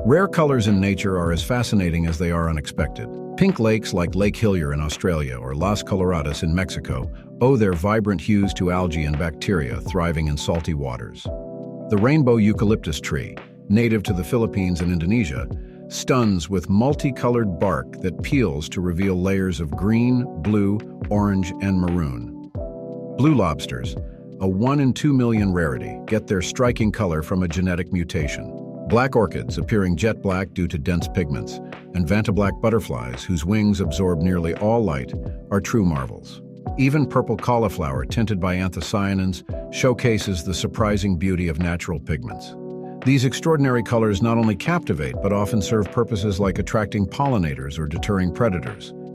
Rare colors in nature are as fascinating as they are unexpected. Pink lakes like Lake Hillier in Australia or Las Coloradas in Mexico owe their vibrant hues to algae and bacteria thriving in salty waters. The rainbow eucalyptus tree, native to the Philippines and Indonesia, stuns with multicolored bark that peels to reveal layers of green, blue, orange, and maroon. Blue lobsters, a 1 in 2 million rarity, get their striking color from a genetic mutation. Black orchids, appearing jet black due to dense pigments, and vantablack butterflies, whose wings absorb nearly all light, are true marvels. Even purple cauliflower, tinted by anthocyanins, showcases the surprising beauty of natural pigments. These extraordinary colors not only captivate, but often serve purposes like attracting pollinators or deterring predators.